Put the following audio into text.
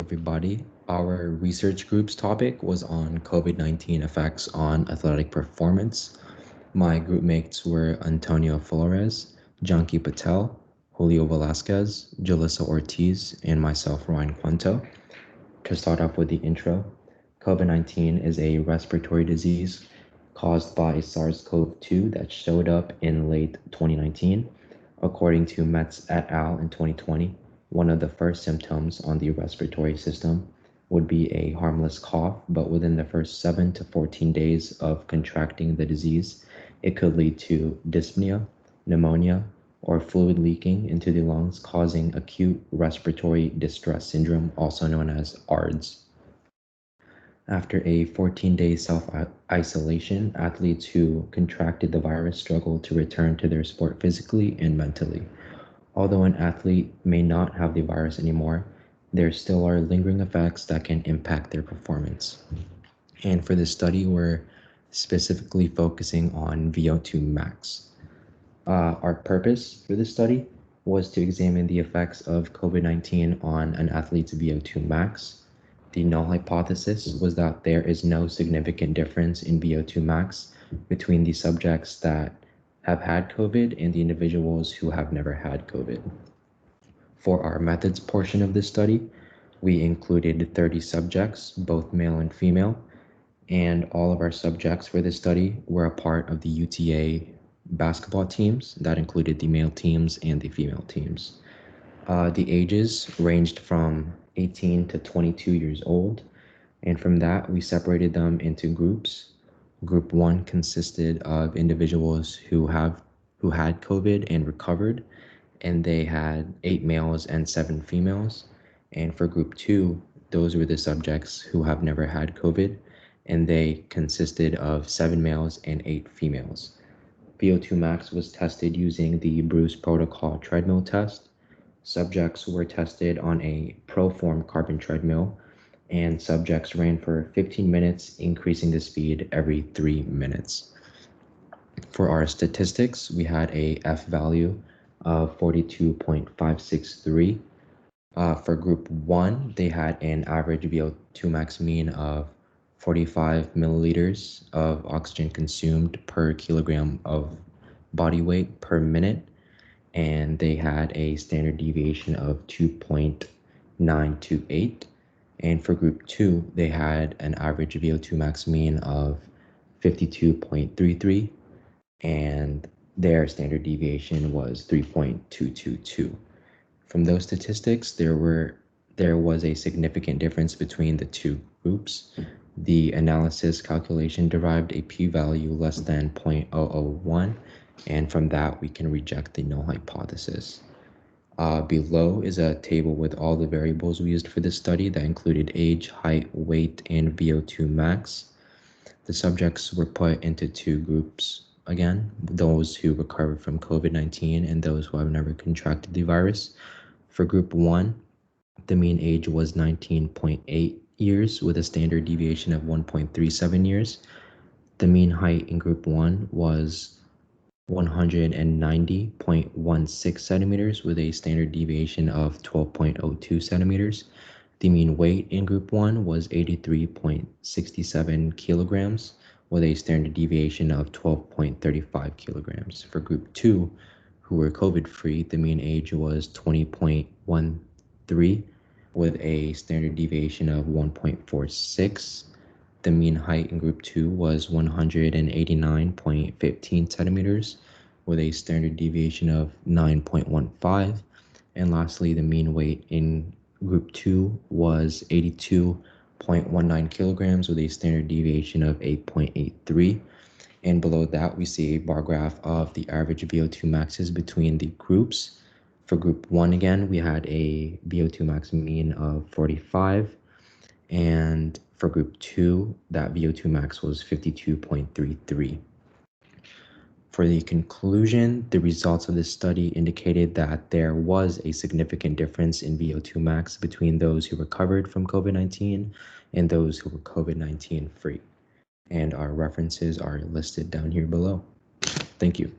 everybody. Our research group's topic was on COVID-19 effects on athletic performance. My group mates were Antonio Flores, Janki Patel, Julio Velasquez, Julissa Ortiz, and myself, Ryan Cuento. To start off with the intro, COVID-19 is a respiratory disease caused by SARS-CoV-2 that showed up in late 2019. According to Metz et al. In 2020, one of the first symptoms on the respiratory system would be a harmless cough, but within the first 7 to 14 days of contracting the disease, it could lead to dyspnea, pneumonia, or fluid leaking into the lungs, causing acute respiratory distress syndrome, also known as ARDS. After a 14-day self-isolation, athletes who contracted the virus struggle to return to their sport physically and mentally. Although an athlete may not have the virus anymore, there still are lingering effects that can impact their performance. And for this study, we're specifically focusing on VO2 max. Our purpose for this study was to examine the effects of COVID-19 on an athlete's VO2 max. The null hypothesis was that there is no significant difference in VO2 max between the subjects that have had COVID and the individuals who have never had COVID. For our methods portion of this study, we included 30 subjects, both male and female, and all of our subjects for this study were a part of the UTA basketball teams. That included the male teams and the female teams. The ages ranged from 18 to 22 years old, and from that we separated them into groups. Group 1 consisted of individuals who had COVID and recovered, and they had 8 males and 7 females. And for Group 2, those were the subjects who have never had COVID, and they consisted of 7 males and 8 females. VO2 max was tested using the Bruce protocol treadmill test. Subjects were tested on a ProForm carbon treadmill, and subjects ran for 15 minutes, increasing the speed every 3 minutes. For our statistics, we had a F value of 42.563. For Group 1, they had an average VO2 max mean of 45 milliliters of oxygen consumed per kilogram of body weight per minute, and they had a standard deviation of 2.928. And for Group 2, they had an average VO2 max mean of 52.33, and their standard deviation was 3.222. From those statistics, there was a significant difference between the two groups. The analysis calculation derived a p-value less than 0.001, and from that we can reject the null hypothesis. Below is a table with all the variables we used for this study that included age, height, weight, and VO2 max. The subjects were put into two groups again, those who recovered from COVID-19 and those who have never contracted the virus. For Group 1, the mean age was 19.8 years with a standard deviation of 1.37 years. The mean height in Group 1 was 190.16 centimeters with a standard deviation of 12.02 centimeters. The mean weight in Group 1 was 83.67 kilograms with a standard deviation of 12.35 kilograms. For Group 2, who were COVID-free, the mean age was 20.13 with a standard deviation of 1.46. The mean height in Group 2 was 189.15 centimeters with a standard deviation of 9.15. And lastly, the mean weight in Group 2 was 82.19 kilograms with a standard deviation of 8.83. And below that, we see a bar graph of the average VO2 maxes between the groups. For Group 1, again, we had a VO2 max mean of 45. And for Group 2, that VO2 max was 52.33. For the conclusion, the results of this study indicated that there was a significant difference in VO2 max between those who recovered from COVID-19 and those who were COVID-19 free. And our references are listed down here below. Thank you.